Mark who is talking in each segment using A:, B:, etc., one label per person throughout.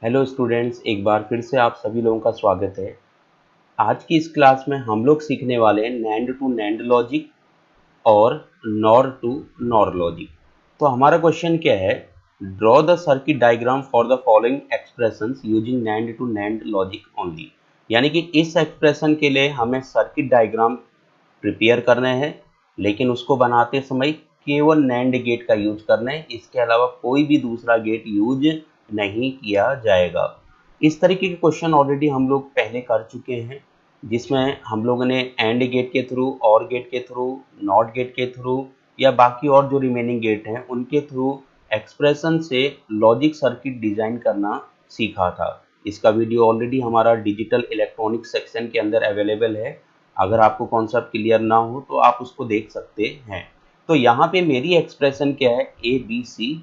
A: Hello students, एक बार फिर से आप सभी लोगों का स्वागत है। आज की इस क्लास में हम लोग सीखने वाले हैं नैंड टू नैंड लॉजिक और नॉर टू नॉर लॉजिक। तो हमारा क्वेश्चन क्या है, draw the circuit diagram for the following expressions using NAND to NAND logic only. यानी कि इस एक्सप्रेशन के लिए हमें सर्किट डायग्राम प्रिपेयर करने हैं, लेकिन उसको बनाते समय केवल नैंड गेट का यूज करना है, इसके अलावा कोई भी दूसरा गेट यूज नहीं किया जाएगा। इस तरीके के क्वेश्चन ऑलरेडी हम लोग पहले कर चुके हैं, जिसमें हम लोगों ने एंड गेट के थ्रू, और गेट के थ्रू, नॉट गेट के थ्रू या बाकी और जो रिमेनिंग गेट हैं उनके थ्रू एक्सप्रेशन से लॉजिक सर्किट डिजाइन करना सीखा था। इसका वीडियो ऑलरेडी हमारा डिजिटल इलेक्ट्रॉनिक सेक्शन के अंदर अवेलेबल है। अगर आपको कॉन्सेप्ट क्लियर ना हो तो आप उसको देख सकते हैं। तो यहाँ पे मेरी एक्सप्रेशन क्या है, A B C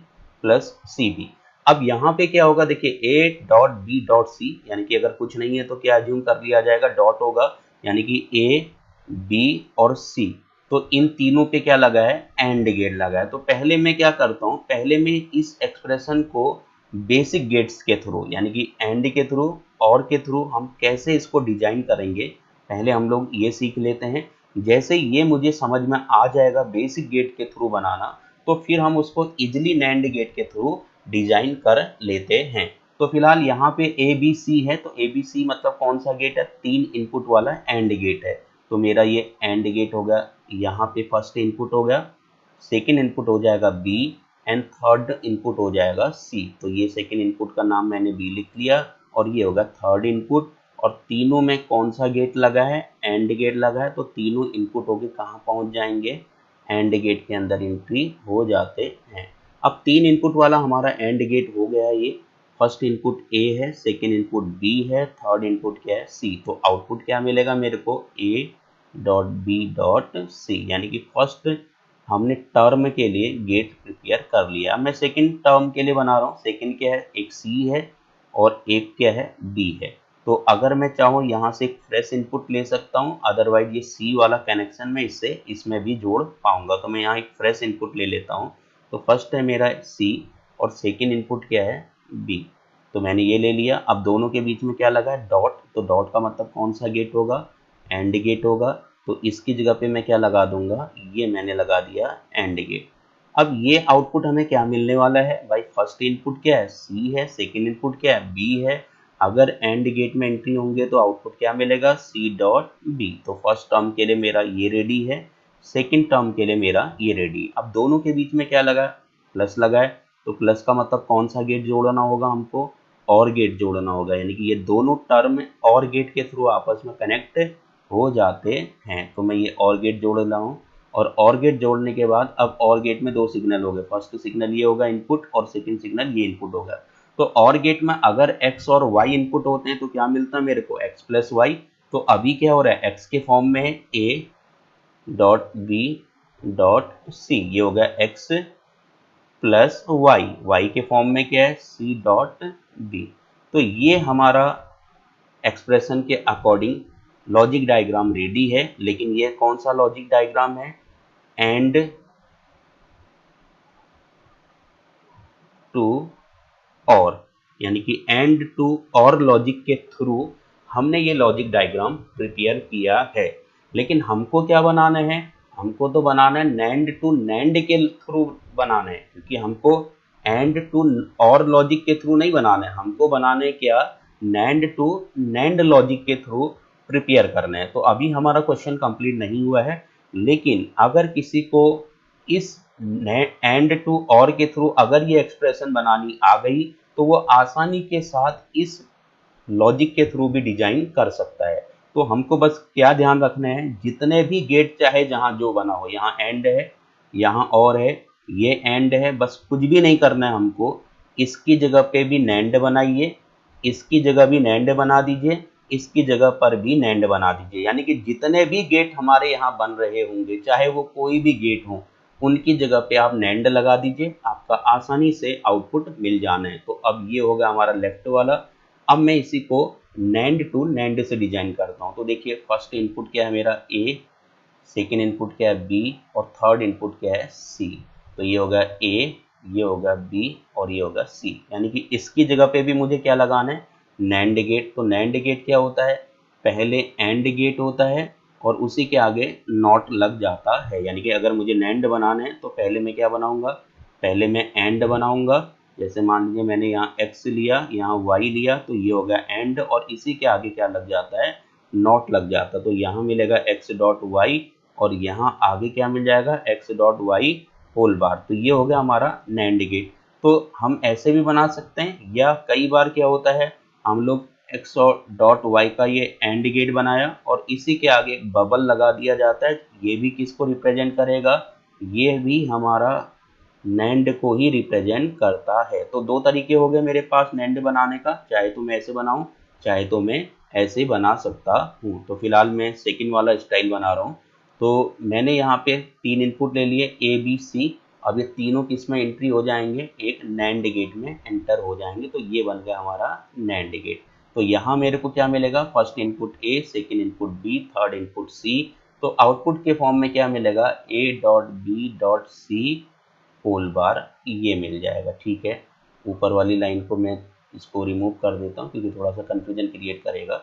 A: plus C B. अब यहाँ पे क्या होगा, देखिए A dot B dot C, यानी कि अगर कुछ नहीं है तो क्या अज्यूम कर लिया जाएगा, डॉट होगा, यानी कि ए बी और सी। तो इन तीनों पे क्या लगा है, एंड गेट लगा है। तो पहले मैं क्या करता हूँ, पहले मैं इस एक्सप्रेशन को बेसिक गेट्स के थ्रू, यानी कि एंड के थ्रू, और के थ्रू हम कैसे इसको डिजाइन करेंगे, पहले हम लोग ये सीख लेते हैं। जैसे ये मुझे समझ में आ जाएगा बेसिक गेट के थ्रू बनाना, तो फिर हम उसको इजिली नैंड गेट के थ्रू डिजाइन कर लेते हैं। तो फिलहाल यहाँ पे ए बी सी है, तो ए बी सी मतलब कौन सा गेट है, 3 इनपुट वाला एंड गेट है। तो मेरा ये एंड गेट हो गया, यहाँ पे फर्स्ट इनपुट हो गया, सेकेंड इनपुट हो जाएगा बी, एंड थर्ड इनपुट हो जाएगा सी। तो ये सेकेंड इनपुट का नाम मैंने बी लिख लिया, और ये होगा थर्ड इनपुट। और तीनों में कौन सा गेट लगा है, एंड गेट लगा है, तो तीनों इनपुट होके कहाँ पहुँच जाएंगे, एंड गेट के अंदर एंट्री हो जाते हैं। अब 3 इनपुट वाला हमारा एंड गेट हो गया। ये फर्स्ट इनपुट ए है, सेकेंड इनपुट बी है, थर्ड इनपुट क्या है, सी। तो आउटपुट क्या मिलेगा मेरे को, A dot B dot C, यानी कि फर्स्ट हमने टर्म के लिए गेट प्रिपेयर कर लिया। मैं सेकंड टर्म के लिए बना रहा हूँ। सेकंड क्या है, एक सी है और एक क्या है, बी है। तो अगर मैं चाहूँ यहाँ से एक फ्रेश इनपुट ले सकता हूँ, अदरवाइज ये सी वाला कनेक्शन में इससे इसमें भी जोड़ पाऊंगा। तो मैं यहाँ एक फ्रेश इनपुट ले लेता हूँ। तो फर्स्ट है मेरा सी और सेकंड इनपुट क्या है, बी। तो मैंने ये ले लिया। अब दोनों के बीच में क्या लगा है, डॉट। तो डॉट का मतलब कौन सा गेट होगा, एंड गेट होगा। तो इसकी जगह पे मैं क्या लगा दूंगा, ये मैंने लगा दिया एंड गेट। अब ये आउटपुट हमें क्या मिलने वाला है भाई, फर्स्ट इनपुट क्या है, सी है, सेकंड इनपुट क्या है, बी है। अगर एंड गेट में एंट्री होंगे तो आउटपुट क्या मिलेगा, सी डॉट बी। तो फर्स्ट टर्म के लिए मेरा ये रेडी है, सेकंड टर्म के लिए मेरा ये रेडी है। अब दोनों के बीच में क्या लगा है, प्लस लगा है। तो प्लस का मतलब कौन सा गेट जोड़ना होगा हमको, और गेट जोड़ना होगा, यानी कि ये दोनों टर्म और गेट के थ्रू आपस में कनेक्ट हो जाते हैं। तो मैं ये और गेट जोड़ रहा हूँ, और गेट जोड़ने के बाद अब और गेट में 2 सिग्नल हो गए। फर्स्ट सिग्नल ये होगा इनपुट, और सेकंड सिग्नल ये इनपुट होगा। तो और गेट में अगर x और y इनपुट होते हैं तो क्या मिलता है मेरे को, x प्लस वाई। तो अभी क्या हो रहा है, x के फॉर्म में है a dot B dot C, ये हो गया x प्लस वाई। y के फॉर्म में क्या है, c डॉट b। तो ये हमारा एक्सप्रेशन के अकॉर्डिंग लॉजिक डायग्राम रेडी है। लेकिन ये कौन सा लॉजिक डायग्राम है, एंड टू और, यानी कि एंड टू और लॉजिक के थ्रू हमने ये लॉजिक डायग्राम प्रिपेयर किया है। लेकिन हमको क्या बनाना है, हमको तो बनाना है नैंड टू नैंड के थ्रू बनाना है, क्योंकि हमको एंड टू और लॉजिक के थ्रू नहीं बनाना है, हमको बनाना है क्या, नैंड टू नैंड लॉजिक के थ्रू प्रिपेयर करना है। तो अभी हमारा क्वेश्चन कंप्लीट नहीं हुआ है, लेकिन अगर किसी को इस एंड टू और के थ्रू अगर ये एक्सप्रेशन बनानी आ गई, तो वो आसानी के साथ इस लॉजिक के थ्रू भी डिजाइन कर सकता है। तो हमको बस क्या ध्यान रखना है, जितने भी गेट चाहे जहां जो बना हो, यहाँ एंड है, यहाँ और है, ये एंड है, बस कुछ भी नहीं करना है हमको। इसकी जगह पे भी नैंड बनाइए, इसकी जगह भी नैंड बना दीजिए, इसकी जगह पर भी नैंड बना दीजिए। यानी कि जितने भी गेट हमारे यहाँ बन रहे होंगे, चाहे वो कोई भी गेट हो, उनकी जगह पे आप नैंड लगा दीजिए, आपका आसानी से आउटपुट मिल जाना है। तो अब ये होगा हमारा लेफ्ट वाला। अब मैं इसी को नैंड टू नैंड से डिजाइन करता हूँ। तो देखिए फर्स्ट इनपुट क्या है मेरा ए, सेकेंड इनपुट क्या है बी, और थर्ड इनपुट क्या है सी। तो ये होगा ए ये होगा बी और ये होगा सी, यानी कि इसकी जगह पे भी मुझे क्या लगाना है, नैंड गेट। तो नैंड गेट क्या होता है, पहले एंड गेट होता है और उसी के आगे नॉट लग जाता है, यानी कि अगर मुझे नैंड बनाना है तो पहले मैं क्या बनाऊंगा, पहले मैं एंड बनाऊंगा। जैसे मान लीजिए मैंने यहाँ x लिया, यहाँ y लिया, तो ये हो गया एंड और इसी के आगे क्या लग जाता है, नॉट लग जाता है। तो यहाँ मिलेगा x डॉट वाई और यहाँ आगे क्या मिल जाएगा, x dot Y whole bar. तो ये हो गया हमारा नैंड गेट। तो हम ऐसे भी बना सकते हैं, या कई बार क्या होता है, हम लोग x और डॉट वाई का ये एंड गेट बनाया और इसी के आगे एक बबल लगा दिया जाता है। ये भी किसको रिप्रेजेंट करेगा, ये भी हमारा नैंड को ही रिप्रेजेंट करता है। तो दो तरीके हो गए मेरे पास नैंड बनाने का, चाहे तो मैं ऐसे बनाऊं, चाहे तो मैं ऐसे बना सकता हूं। तो फिलहाल मैं सेकंड वाला स्टाइल बना रहा हूं। तो मैंने यहाँ पे 3 इनपुट ले लिए ए बी सी। अब ये तीनों किस में एंट्री हो जाएंगे, एक नैंड गेट में एंटर हो जाएंगे। तो ये बन गया हमारा नैंड गेट। तो यहाँ मेरे को क्या मिलेगा, first input A, second input B, third input C. तो आउटपुट के फॉर्म में क्या मिलेगा, A dot B dot C whole bar, ये मिल जाएगा। ठीक है, ऊपर वाली लाइन को मैं इसको रिमूव कर देता हूँ क्योंकि थोड़ा सा कंफ्यूजन क्रिएट करेगा।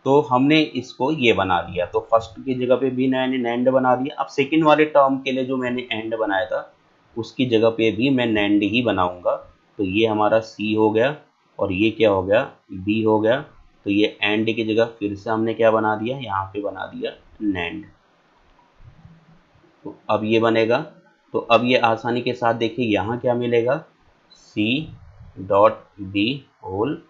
A: तो हमने इसको ये बना दिया, तो फर्स्ट की जगह पे भी मैंने नैंड बना दिया। अब सेकंड वाले टर्म के लिए जो मैंने एंड बनाया था उसकी जगह पे भी मैं नैंड ही बनाऊंगा। तो ये हमारा सी हो गया और ये क्या हो गया, बी हो गया। तो ये एंड की जगह फिर से हमने क्या बना दिया, यहाँ पे बना दिया नैंड। तो अब ये बनेगा। तो अब ये आसानी के साथ देखिए यहाँ क्या मिलेगा, C dot B whole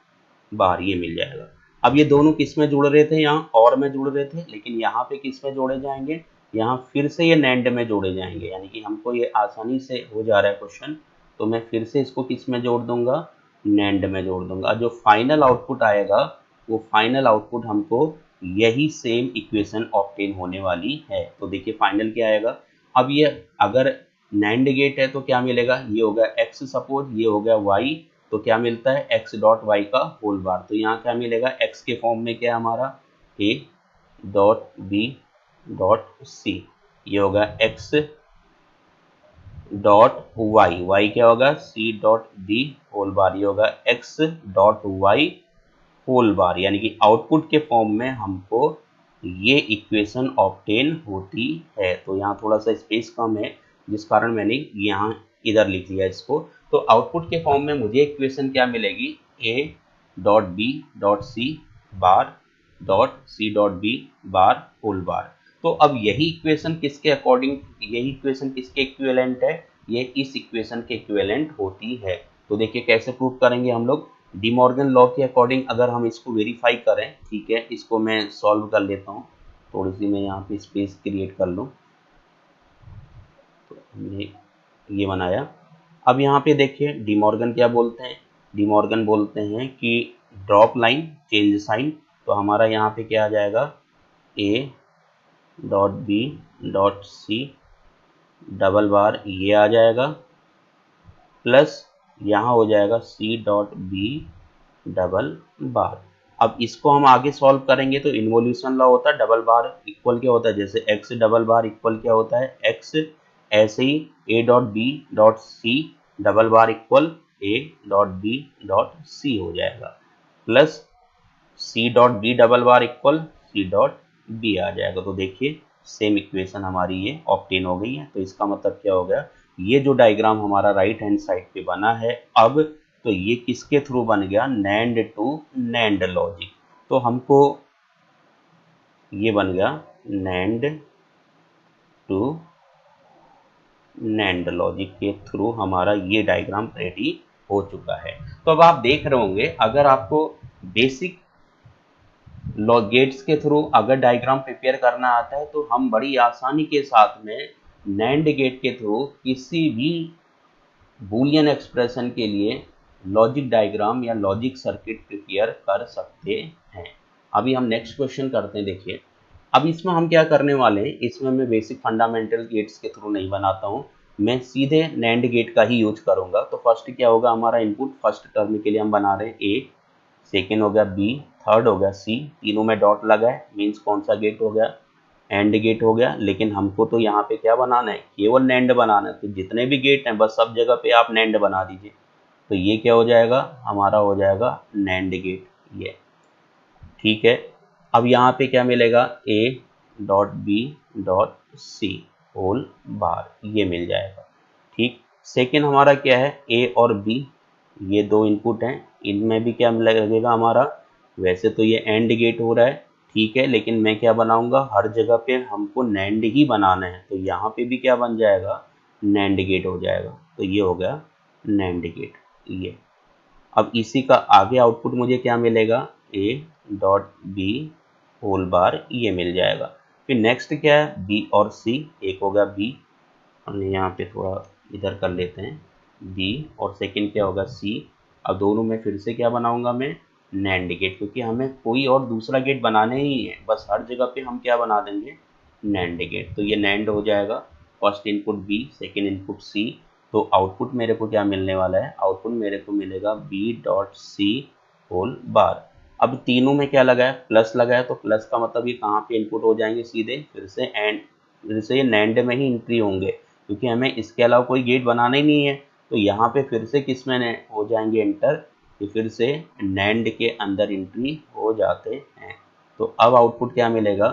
A: bar, ये मिल जाएगा। अब ये दोनों किस में जुड़ रहे थे, यहाँ और में जुड़ रहे थे, लेकिन यहाँ पे किस में जोड़े जाएंगे, यहाँ फिर से ये नैंड में जोड़े जाएंगे। यानी कि हमको ये आसानी से हो जा रहा है क्वेश्चन, तो मैं फिर से इसको किस में जोड़ दूंगा, नैंड में जोड़ दूंगा। जो फाइनल आउटपुट आएगा वो फाइनल आउटपुट हमको यही सेम इक्वेशन ऑब्टेन होने वाली है। तो देखिए फाइनल क्या आएगा। अब ये अगर नैंड गेट है तो क्या मिलेगा, ये हो गया x, सपोज ये हो गया y, तो क्या मिलता है x डॉट वाई का होल बार। तो यहाँ क्या मिलेगा, x के फॉर्म में क्या है हमारा a dot b dot c, ये होगा x डॉट वाई, वाई क्या होगा c dot b whole bar, ये होगा x dot Y whole bar. यानी कि आउटपुट के फॉर्म में हमको ये इक्वेशन ऑब्टेन होती है। तो यहाँ थोड़ा सा स्पेस कम है जिस कारण मैंने यहाँ इधर लिख लिया इसको। तो आउटपुट के फॉर्म में मुझे इक्वेशन क्या मिलेगी, A dot B dot C bar dot C dot B bar whole bar. तो अब यही इक्वेशन किसके अकॉर्डिंग, यही इक्वेशन किसके इक्विवेलेंट है, ये इस इक्वेशन के इक्विवेलेंट होती है। तो देखिए कैसे प्रूव करेंगे हम लोग, डी मॉर्गन लॉ के अकॉर्डिंग अगर हम इसको वेरीफाई करें। ठीक है, इसको मैं सॉल्व कर लेता हूँ, थोड़ी सी मैं यहाँ पे स्पेस क्रिएट कर लूँ। तो हमने ये बनाया। अब यहाँ पे देखिए डी मॉर्गन क्या बोलते हैं, डी मॉर्गन बोलते हैं कि ड्रॉप लाइन चेंज साइन। तो हमारा यहाँ पे क्या आ जाएगा, A dot B dot C double bar, ये आ जाएगा, प्लस यहाँ हो जाएगा C dot B double bar. अब इसको हम आगे सॉल्व करेंगे तो इन्वोल्यूशन लॉ होता है, डबल बार इक्वल क्या होता है, जैसे x डबल बार इक्वल क्या होता है x, ऐसे ही a dot B dot C double bar equal a dot B dot C हो जाएगा, plus c dot B double bar equal c dot B आ जाएगा। तो देखिए सेम इक्वेशन हमारी ये ऑब्टेन हो गई है। तो इसका मतलब क्या हो गया, ये जो डायग्राम हमारा राइट हैंड साइड पे बना है अब, तो ये किसके थ्रू बन गया, नैंड टू नैंड लॉजिक। तो हमको ये बन गया नैंड टू नैंड लॉजिक के थ्रू हमारा ये डायग्राम रेडी हो चुका है। तो अब आप देख रहे होंगे, अगर आपको बेसिक लॉ गेट्स के थ्रू अगर डायग्राम प्रिपेयर करना आता है तो हम बड़ी आसानी के साथ में नैंड गेट के थ्रू किसी भी बूलियन एक्सप्रेशन के लिए लॉजिक डायग्राम या लॉजिक सर्किट प्रिपेयर कर सकते हैं। अभी हम नेक्स्ट क्वेश्चन करते हैं। देखिए अब इसमें हम क्या करने वाले हैं, इसमें मैं बेसिक फंडामेंटल गेट्स के थ्रू नहीं बनाता हूँ, मैं सीधे नैंड गेट का ही यूज करूंगा। तो फर्स्ट क्या होगा हमारा इनपुट, फर्स्ट टर्म के लिए हम बना रहे हैं ए, सेकेंड हो गया बी, थर्ड हो गया सी, तीनों में डॉट लगा है, मीन्स कौन सा गेट हो गया, एंड गेट हो गया, लेकिन हमको तो यहाँ पे क्या बनाना है, केवल नैंड बनाना है। तो जितने भी गेट हैं बस सब जगह पे आप नैंड बना दीजिए। तो ये क्या हो जाएगा, हमारा हो जाएगा नैंड गेट ये। ठीक है, अब यहाँ पे क्या मिलेगा, A dot B dot C whole bar, ये मिल जाएगा। ठीक, सेकेंड हमारा क्या है, ए और बी, ये दो इनपुट हैं, इनमें भी क्या लगेगा हमारा, वैसे तो ये एंड गेट हो रहा है, ठीक है, लेकिन मैं क्या बनाऊंगा, हर जगह पे हमको नैंड ही बनाना है, तो यहाँ पे भी क्या बन जाएगा, नैंड गेट हो जाएगा। तो ये हो गया नैंड गेट ये। अब इसी का आगे आउटपुट मुझे क्या मिलेगा, A dot B whole bar, ये मिल जाएगा। फिर नेक्स्ट क्या है, बी और सी, एक हो गया बी, हमने यहाँ पे थोड़ा इधर कर लेते हैं, बी और सेकंड क्या होगा सी। अब दोनों में फिर से क्या बनाऊंगा मैं, नैंड गेट, क्योंकि हमें कोई और दूसरा गेट बनाने ही है, बस हर जगह पे हम क्या बना देंगे, नैंड गेट। तो ये नैंड हो जाएगा, first input B, second input C. तो आउटपुट मेरे को क्या मिलने वाला है, आउटपुट मेरे को मिलेगा B dot C whole bar. अब तीनों में क्या लगा है, प्लस लगा है, तो प्लस का मतलब ये कहाँ पे इनपुट हो जाएंगे, सीधे फिर से ये नैंड में ही एंट्री होंगे, क्योंकि हमें इसके अलावा कोई गेट बनाना ही नहीं है। तो यहाँ पे फिर से किस में हो जाएंगे एंटर, तो फिर से नैंड के अंदर एंट्री हो जाते हैं। तो अब आउटपुट क्या मिलेगा,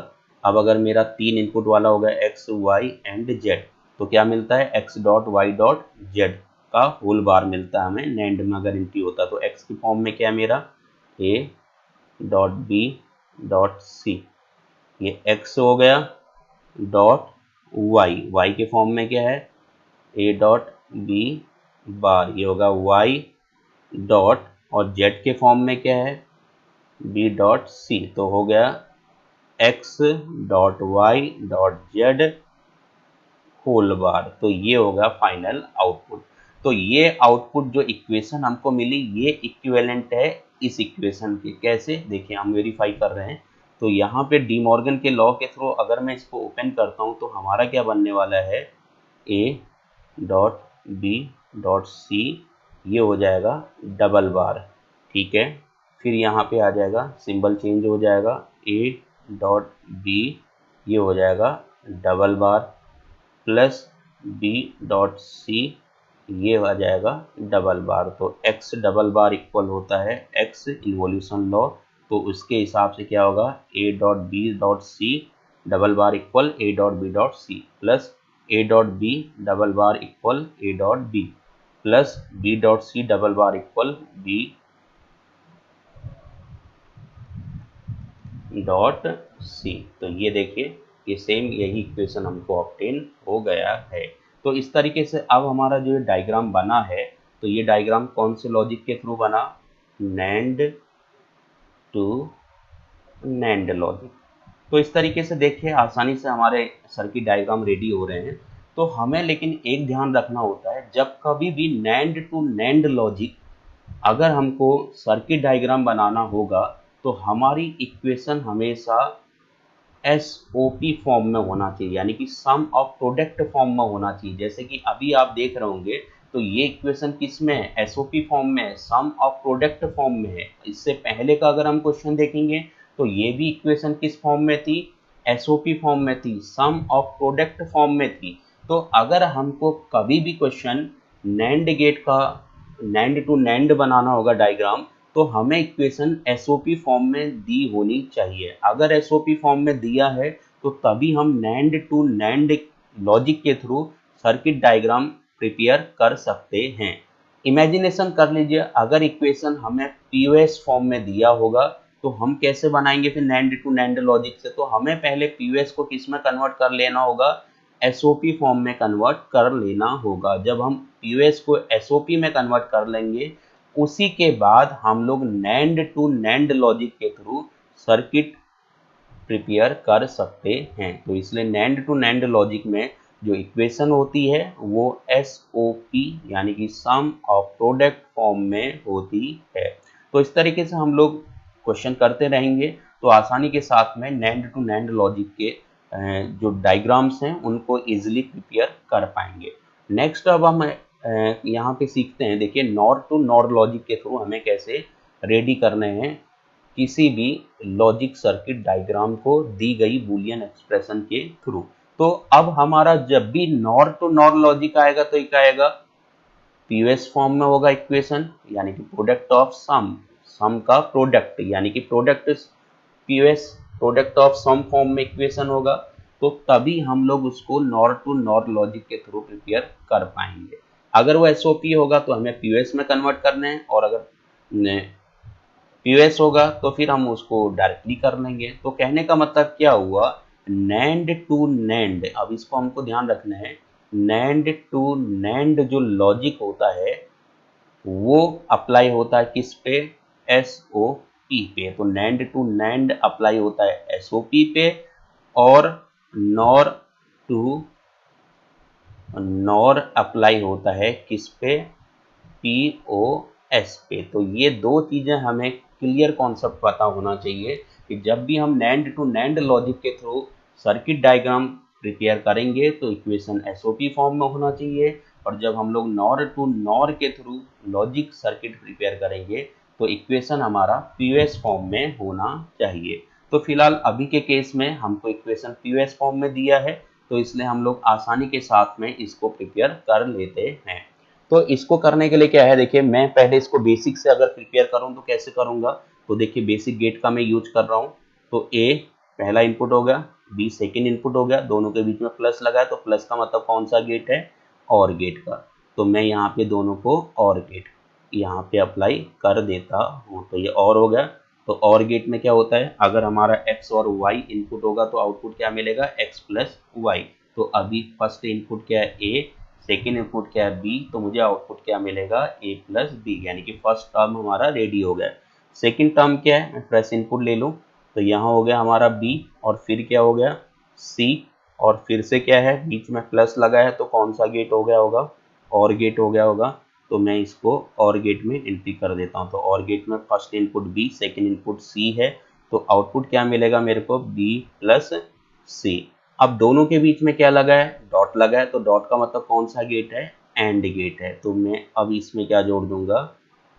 A: अब अगर मेरा तीन इनपुट वाला होगा एक्स वाई एंड जेड, तो क्या मिलता है, X dot Y dot Z का होल बार मिलता है हमें नैंड में अगर एंट्री होता है। तो एक्स की फॉर्म में क्या मेरा, A dot B dot C, ये एक्स हो गया, डॉट वाई, वाई के फॉर्म में क्या है, ए डॉट बी बार, ये होगा वाई डॉट, और जेड के फॉर्म में क्या है, बी डॉट सी, तो हो गया X dot Y dot Z whole bar. तो ये होगा फाइनल आउटपुट। तो ये आउटपुट जो इक्वेशन हमको मिली, ये इक्विवेलेंट है इस इक्वेशन के। कैसे, देखिए हम वेरीफाई कर रहे हैं। तो यहाँ पे डी मॉर्गन के लॉ के थ्रू अगर मैं इसको ओपन करता हूँ, तो हमारा क्या बनने वाला है, A dot B dot C, ये हो जाएगा डबल बार। ठीक है, फिर यहाँ पे आ जाएगा, सिंबल चेंज हो जाएगा, ए डॉट बी, ये हो जाएगा डबल बार, प्लस बी डॉट सी, ये आ जाएगा डबल बार। तो एक्स डबल बार इक्वल होता है एक्स इन्वोल्यूशन लॉ, तो उसके हिसाब से क्या होगा, A dot B dot C double bar equal A dot B dot C, plus A dot B double bar equal A dot B, plus B dot C double bar equal B dot C. तो ये देखिए, ये same यही equation हमको obtain हो गया है। तो इस तरीके से अब हमारा जो डायग्राम बना है, तो ये डायग्राम कौन से लॉजिक के थ्रू बना, नैंड टू नैंड लॉजिक। तो इस तरीके से देखिए आसानी से हमारे सर्किट डायग्राम रेडी हो रहे हैं। तो हमें लेकिन एक ध्यान रखना होता है, जब कभी भी नैंड टू नैंड लॉजिक अगर हमको सर्किट डायग्राम बनाना होगा, तो हमारी इक्वेशन हमेशा एसओपी फॉर्म में होना चाहिए, यानी कि सम ऑफ प्रोडक्ट फॉर्म में होना चाहिए। जैसे कि अभी आप देख रहे होंगे, तो ये इक्वेशन किस में है, एसओपी फॉर्म में है, सम ऑफ प्रोडक्ट फॉर्म में है। इससे पहले का अगर हम क्वेश्चन देखेंगे, तो ये भी इक्वेशन किस फॉर्म में थी, एसओपी फॉर्म में थी, सम ऑफ प्रोडक्ट फॉर्म में थी। तो अगर हमको कभी भी क्वेश्चन नैंड गेट का, नैंड टू नैंड बनाना होगा डायग्राम, तो हमें इक्वेशन एसओपी फॉर्म में दी होनी चाहिए। अगर एसओपी फॉर्म में दिया है, तो तभी हम नैंड टू नैंड लॉजिक के थ्रू सर्किट डायग्राम प्रिपेयर कर सकते हैं। इमेजिनेशन कर लीजिए, अगर इक्वेशन हमें पीओएस फॉर्म में दिया होगा, तो हम कैसे बनाएंगे फिर नैंड टू नैंड लॉजिक से। तो हमें पहले पीओएस को किस में कन्वर्ट कर लेना होगा, एसओपी फॉर्म में कन्वर्ट कर लेना होगा। जब हम पीओएस को एसओपी में कन्वर्ट कर लेंगे, उसी के बाद हम लोग नैंड टू नैंड लॉजिक के थ्रू सर्किट प्रिपेयर कर सकते हैं। तो इसलिए नैंड टू नैंड लॉजिक में जो इक्वेशन होती है, वो एसओपी यानी कि सम ऑफ प्रोडक्ट फॉर्म में होती है। तो इस तरीके से हम लोग क्वेश्चन करते रहेंगे, तो आसानी के साथ में नैंड टू नैंड लॉजिक के जो डायग्राम्स हैं, उनको इजीली प्रिपेयर कर पाएंगे। नेक्स्ट अब हम यहाँ पे सीखते हैं, देखिए नॉर टू नॉर लॉजिक के थ्रू हमें कैसे रेडी करने हैं किसी भी लॉजिक सर्किट डायग्राम को दी गई बूलियन एक्सप्रेशन के थ्रू। तो अब हमारा जब भी नॉर टू नॉर लॉजिक आएगा तो क्या आएगा, पीओएस फॉर्म में होगा इक्वेशन, यानी कि प्रोडक्ट ऑफ सम का प्रोडक्ट, यानी कि product POS product of sum form में इक्वेशन होगा। तो तभी हम लोग उसको नॉर टू नॉर लॉजिक के थ्रू प्रिपेयर कर पाएंगे। अगर वो एसओपी होगा तो हमें पीओएस में कन्वर्ट करना है, और अगर पीओएस होगा तो फिर हम उसको डायरेक्टली कर लेंगे। तो कहने का मतलब क्या हुआ, नैंड टू नैंड, अब इसको हमको ध्यान रखना है, नैंड टू नैंड जो लॉजिक होता है वो अप्लाई होता है किस पे, एसओपी पे। तो नैंड टू नैंड अप्लाई होता है एसओपी पे, और नॉर टू नॉर अप्लाई होता है किस पे, पीओएस पे। तो ये दो चीजें हमें क्लियर कॉन्सेप्ट पता होना चाहिए कि जब भी हम नैंड टू नैंड लॉजिक के थ्रू सर्किट डायग्राम प्रिपेयर करेंगे तो इक्वेशन एसओपी फॉर्म में होना चाहिए, और जब हम लोग नॉर टू नॉर के थ्रू लॉजिक सर्किट प्रिपेयर करेंगे तो इक्वेशन हमारा पीओएस फॉर्म में होना चाहिए। तो फिलहाल अभी के केस में हमको इक्वेशन पीओएस फॉर्म में दिया है, तो इसलिए हम लोग आसानी के साथ में इसको प्रिपेयर कर लेते हैं। तो इसको करने के लिए क्या है, देखिए मैं पहले इसको बेसिक से अगर प्रिपेयर करूं तो कैसे करूंगा, तो देखिए बेसिक गेट का मैं यूज कर रहा हूं। तो ए पहला इनपुट हो गया, बी सेकेंड इनपुट हो गया, दोनों के बीच में प्लस लगा है, तो प्लस का मतलब कौन सा गेट है, और गेट का। तो मैं यहाँ पे दोनों को और गेट यहाँ पे अप्लाई कर देता हूँ, तो ये और हो गया। तो और गेट में क्या होता है, अगर हमारा x और y इनपुट होगा तो आउटपुट क्या मिलेगा, x प्लस वाई। तो अभी फर्स्ट इनपुट क्या है a, सेकेंड इनपुट क्या है b, तो मुझे आउटपुट क्या मिलेगा a प्लस बी, यानी कि फर्स्ट टर्म हमारा रेडी हो गया। सेकेंड टर्म क्या है, मैं फ्रेश इनपुट ले लूँ, तो यहाँ हो गया हमारा b, और फिर क्या हो गया c, और फिर से क्या है बीच में प्लस लगा है, तो कौन सा गेट हो गया होगा, और गेट हो गया होगा। तो मैं इसको और गेट में एंट्री कर देता हूँ। तो और गेट में first input b, second input c है, तो आउटपुट क्या मिलेगा मेरे को, b प्लस c। अब दोनों के बीच में क्या लगा है, डॉट लगा है, तो डॉट का मतलब कौन सा गेट है, एंड गेट है। तो मैं अब इसमें क्या जोड़ दूंगा,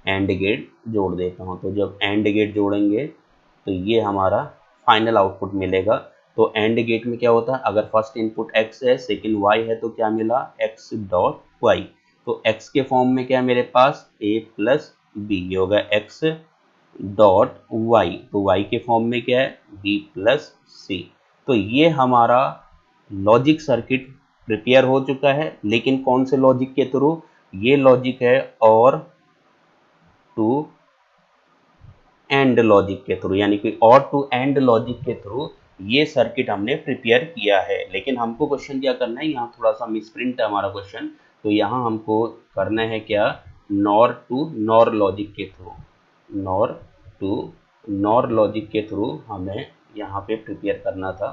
A: एंड गेट जोड़ देता हूँ। तो जब एंड गेट जोड़ेंगे तो ये हमारा फाइनल आउटपुट मिलेगा। तो एंड गेट में क्या होता है, अगर फर्स्ट इनपुट x है, सेकेंड y है, तो क्या मिला, x डॉट y। तो x के फॉर्म में क्या है मेरे पास, a प्लस बी, ये होगा x डॉट y। तो y के फॉर्म में क्या है, b प्लस सी। तो ये हमारा लॉजिक सर्किट प्रिपेयर हो चुका है, लेकिन कौन से लॉजिक के थ्रू, ये लॉजिक है और टू एंड लॉजिक के थ्रू, यानी कि और टू एंड लॉजिक के थ्रू ये सर्किट हमने प्रिपेयर किया है। लेकिन हमको क्वेश्चन क्या करना है, यहाँ थोड़ा सा मिसप्रिंट है हमारा क्वेश्चन। तो यहाँ हमको करना है क्या, नॉर टू नॉर लॉजिक के through, NOR to NOR logic के थ्रू हमें यहाँ पे प्रिपेयर करना था।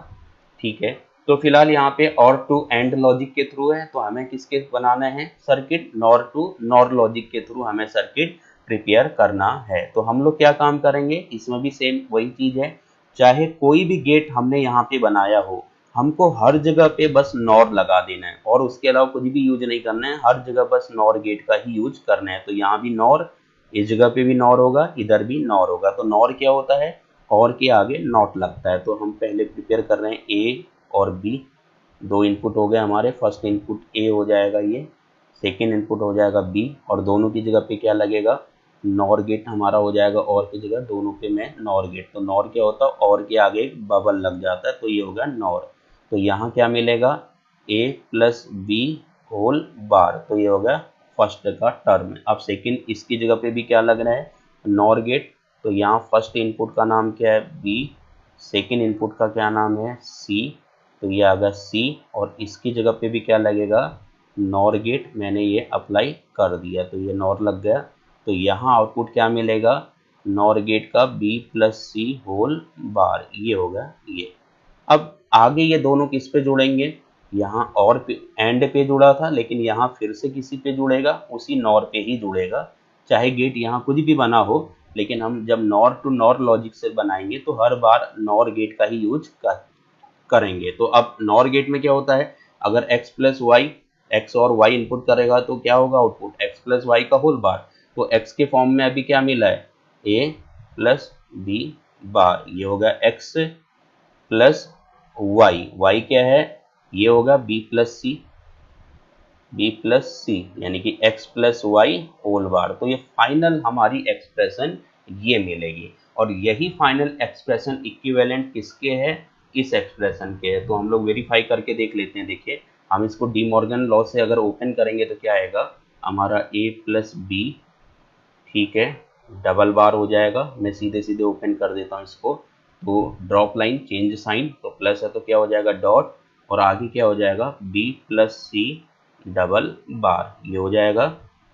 A: ठीक है, तो फिलहाल यहाँ पे और टू एंड लॉजिक के थ्रू है, तो हमें किसके बनाना है circuit, NOR to NOR logic के थ्रू हमें सर्किट प्रिपेयर करना है। तो हम लोग क्या काम करेंगे, इसमें भी सेम वही चीज है, चाहे कोई भी गेट हमने यहाँ पे बनाया हो, हमको हर जगह पे बस नॉर लगा देना है, और उसके अलावा कुछ भी यूज नहीं करना है, हर जगह बस नॉर गेट का ही यूज करना है। तो यहाँ भी नॉर, इस जगह पे भी नॉर होगा, इधर भी नॉर होगा। तो नॉर क्या होता है, और के आगे नॉट लगता है। तो हम पहले प्रिपेयर कर रहे हैं ए और बी, दो इनपुट हो गए हमारे, फर्स्ट इनपुट ए हो जाएगा ये, सेकेंड इनपुट हो जाएगा बी, और दोनों की जगह पे क्या लगेगा, नॉर गेट हमारा हो जाएगा, और की जगह दोनों पे मैं नॉर गेट। तो नॉर क्या होता है, और के आगे एक बबल लग जाता है, तो ये हो गया नॉर। तो यहाँ क्या मिलेगा, A plus B whole bar, तो ये हो गया फर्स्ट का टर्म। अब सेकेंड इसकी जगह पे भी क्या लग रहा है, नॉर गेट। तो यहाँ फर्स्ट इनपुट का नाम क्या है बी, सेकेंड इनपुट का क्या नाम है सी, तो ये आ गया सी, और इसकी जगह पे भी क्या लगेगा, नॉर गेट, मैंने ये अप्लाई कर दिया, तो ये नॉर लग गया। तो यहाँ आउटपुट क्या मिलेगा, नॉर गेट का बी प्लस सी होल बार, ये होगा ये। अब आगे ये दोनों किस पे जुड़ेंगे, यहाँ और पे एंड पे जुड़ा था, लेकिन यहाँ फिर से किसी पे जुड़ेगा, उसी नॉर पे ही जुड़ेगा। चाहे गेट यहाँ कुछ भी बना हो, लेकिन हम जब नॉर टू नॉर लॉजिक से बनाएंगे तो हर बार नॉर गेट का ही यूज करेंगे। तो अब नॉर गेट में क्या होता है, अगर x प्लस वाई, एक्स और y इनपुट करेगा तो क्या होगा आउटपुट, x प्लस वाई का होल बार। तो x के फॉर्म में अभी क्या मिला है, a प्लस बी बार, ये होगा एक्स प्लस वाई, वाई क्या है, ये होगा बी प्लस सी, यानी कि x plus Y whole bar. तो ये फाइनल हमारी एक्सप्रेशन ये मिलेगी, और यही फाइनल एक्सप्रेशन इक्विवेलेंट किसके है, इस एक्सप्रेशन के है। तो हम लोग वेरीफाई करके देख लेते हैं। देखिए हम इसको डी मॉर्गन लॉ से अगर ओपन करेंगे तो क्या आएगा हमारा a प्लस बी, ठीक है, डबल बार हो जाएगा। मैं सीधे सीधे ओपन कर देता हूँ इसको, तो ड्रॉप लाइन चेंज साइन, तो प्लस है तो क्या हो जाएगा डॉट, और आगे क्या हो जाएगा b plus C double bar, ये हो जाएगा।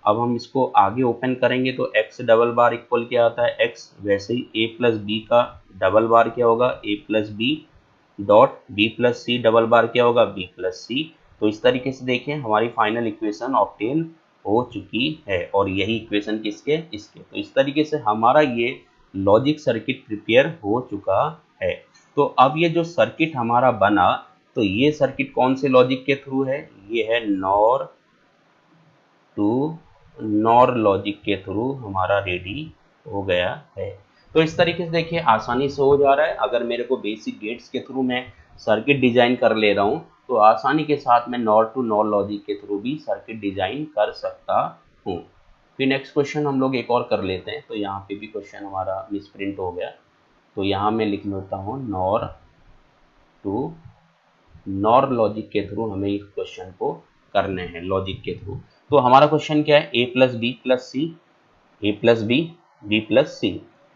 A: अब हम इसको आगे ओपन करेंगे तो x डबल बार इक्वल क्या आता है x, वैसे ही a प्लस बी का डबल बार क्या होगा a plus B dot b plus C double bar क्या होगा b प्लस सी। तो इस तरीके से देखिए हमारी फाइनल इक्वेशन ऑब्टेन हो चुकी है, और यही इक्वेशन किसके, इसके। तो इस तरीके से हमारा ये लॉजिक सर्किट प्रिपेयर हो चुका है। तो अब ये जो सर्किट हमारा बना, तो ये सर्किट कौन से लॉजिक के थ्रू है, ये है नॉर टू नॉर लॉजिक के थ्रू हमारा रेडी हो गया है। तो इस तरीके से देखिए आसानी से हो जा रहा है। अगर मेरे को बेसिक गेट्स के थ्रू मैं सर्किट डिजाइन कर ले रहा हूँ, तो आसानी के साथ मैं नॉर टू नॉर लॉजिक के थ्रू भी सर्किट डिजाइन कर सकता हूँ। फिर नेक्स्ट क्वेश्चन हम लोग एक और कर लेते हैं। तो यहाँ पे भी क्वेश्चन हमारा मिसप्रिंट हो गया, तो यहाँ मैं लिख लेता हूँ नॉर टू नॉर लॉजिक के थ्रू हमें इस क्वेश्चन को करने हैं, लॉजिक के थ्रू। तो हमारा क्वेश्चन क्या है, ए प्लस बी प्लस सी, ए प्लस बी प्लस सी।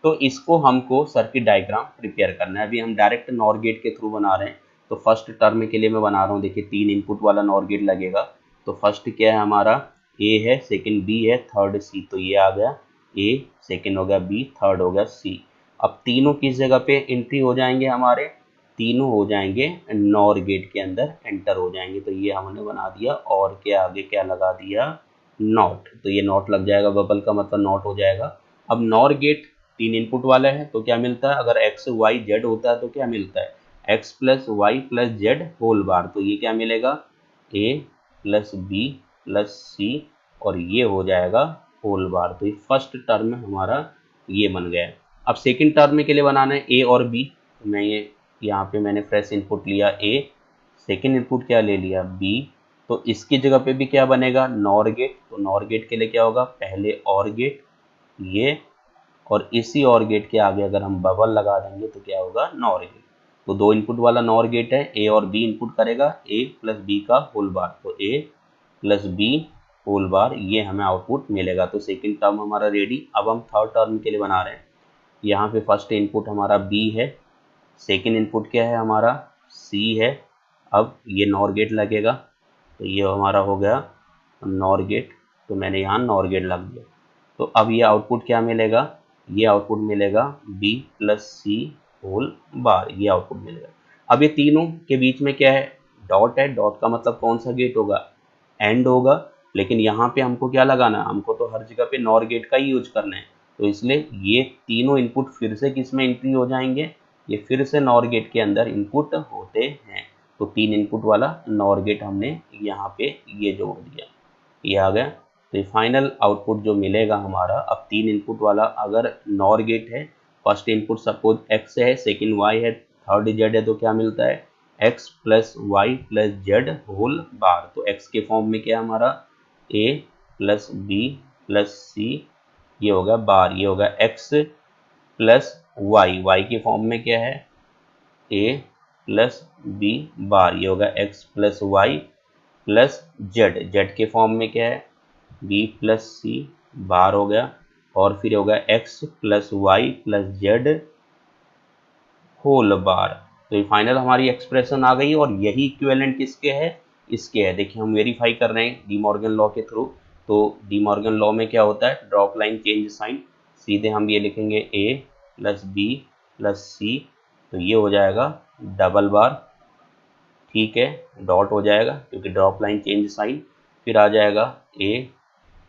A: तो इसको हमको सर्किट डायग्राम प्रिपेयर करना है। अभी हम डायरेक्ट नॉर गेट के थ्रू बना रहे हैं। तो फर्स्ट टर्म के लिए मैं बना रहा हूँ, देखिए 3 इनपुट वाला नॉर गेट लगेगा। तो फर्स्ट क्या है हमारा ए है, सेकंड बी है, थर्ड सी। तो ये आ गया ए, सेकंड हो गया बी, थर्ड हो गया सी। अब तीनों किस जगह पे एंट्री हो जाएंगे हमारे, तीनों हो जाएंगे नॉर गेट के अंदर एंटर हो जाएंगे। तो ये हमने बना दिया, और के आगे क्या लगा दिया नॉट। तो ये नॉट लग जाएगा, बबल का मतलब नॉट हो जाएगा। अब नॉर गेट 3 इनपुट वाला है, तो क्या मिलता है, अगर एक्स वाई जेड होता है तो क्या मिलता है X plus Y plus Z whole bar. तो ये क्या मिलेगा A plus B plus C, और ये हो जाएगा होल बार। तो ये फर्स्ट टर्म हमारा ये बन गया है। अब सेकंड टर्म के लिए बनाना है ए और बी। तो मैं ये यहाँ पे मैंने फ्रेश इनपुट लिया ए, सेकंड इनपुट क्या ले लिया बी। तो इसकी जगह पे भी क्या बनेगा नॉर गेट। तो नॉर गेट के लिए क्या होगा, पहले और गेट ये, और इसी और गेट के आगे अगर हम बबल लगा देंगे तो क्या होगा नॉर गेट। तो 2 इनपुट वाला नॉर गेट है, ए और बी इनपुट करेगा ए प्लस बी का होल बार। तो ए प्लस बी होल बार, ये हमें आउटपुट मिलेगा। तो सेकंड टर्म हमारा रेडी। अब हम थर्ड टर्म के लिए बना रहे हैं। यहाँ पे फर्स्ट इनपुट हमारा बी है, सेकेंड इनपुट क्या है हमारा सी है। अब ये नॉर गेट लगेगा, तो ये हमारा हो गया नॉर गेट। तो मैंने यहाँ नॉर गेट लग दिया। तो अब ये आउटपुट क्या मिलेगा, ये आउटपुट मिलेगा बी प्लस सी होल बार, ये आउटपुट मिलेगा। अब ये तीनों के बीच में क्या है डॉट है, डॉट का मतलब कौन सा गेट होगा एंड होगा। लेकिन यहाँ पे हमको क्या लगाना है, हमको तो हर जगह पे नॉर गेट का ही यूज करना है। तो इसलिए ये तीनों इनपुट फिर से किस में एंट्री हो जाएंगे, ये फिर से नॉर गेट के अंदर इनपुट होते हैं। तो 3 इनपुट वाला नॉर गेट हमने यहाँ पे ये जोड़ दिया, ये आ गया। तो ये फाइनल आउटपुट जो मिलेगा हमारा, अब 3 इनपुट वाला अगर नॉर गेट है, फर्स्ट इनपुट सपोज x है, सेकंड y है, थर्ड z है, तो क्या मिलता है x plus Y plus Z whole bar. तो x के फॉर्म में क्या है हमारा a plus B plus C, ये होगा बार, ये होगा x प्लस वाई, वाई के फॉर्म में क्या है a प्लस बी बार, ये होगा x plus Y plus Z, Z के फॉर्म में क्या है बी प्लस सी बार हो गया, और फिर होगा x plus Y plus Z whole bar. तो ये फाइनल हमारी एक्सप्रेशन आ गई, और यही इक्विवेलेंट किसके है, इसके है। देखिए हम वेरीफाई कर रहे हैं डी मॉर्गन लॉ के थ्रू। तो डी मॉर्गन लॉ में क्या होता है ड्रॉप लाइन चेंज साइन, सीधे हम ये लिखेंगे a प्लस बी प्लस सी, तो ये हो जाएगा डबल बार, ठीक है, डॉट हो जाएगा क्योंकि ड्रॉप लाइन चेंज साइन। फिर आ जाएगा a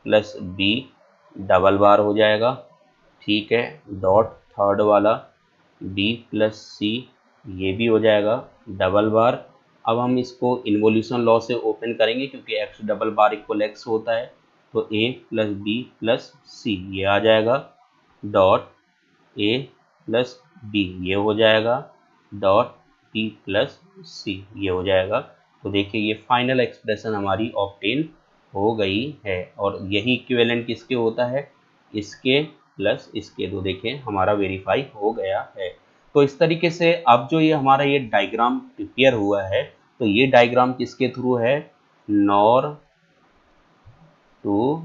A: प्लस बी डबल बार हो जाएगा, ठीक है, डॉट थर्ड वाला b प्लस सी, ये भी हो जाएगा डबल बार। अब हम इसको इन्वोल्यूशन लॉ से ओपन करेंगे क्योंकि x double bar equal x होता है। तो a plus B plus C ये आ जाएगा, डॉट a प्लस बी ये हो जाएगा, डॉट पी प्लस सी ये हो जाएगा। तो देखिए ये फाइनल एक्सप्रेशन हमारी ऑब्टेन हो गई है, और यही इक्विवेलेंट किसके होता है, इसके प्लस इसके। तो देखिए हमारा वेरीफाई हो गया है। तो इस तरीके से अब जो ये हमारा ये डायग्राम प्रिपेयर हुआ है, तो ये डायग्राम किसके थ्रू है, नॉर टू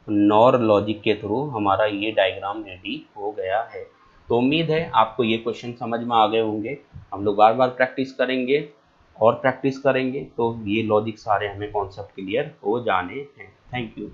A: नॉर लॉजिक के थ्रू हमारा ये डायग्राम रेडी हो गया है। तो उम्मीद है आपको ये क्वेश्चन समझ में आ गए होंगे। हम लोग बार बार प्रैक्टिस करेंगे और प्रैक्टिस करेंगे तो ये लॉजिक सारे हमें कॉन्सेप्ट क्लियर हो जाने हैं। Thank you.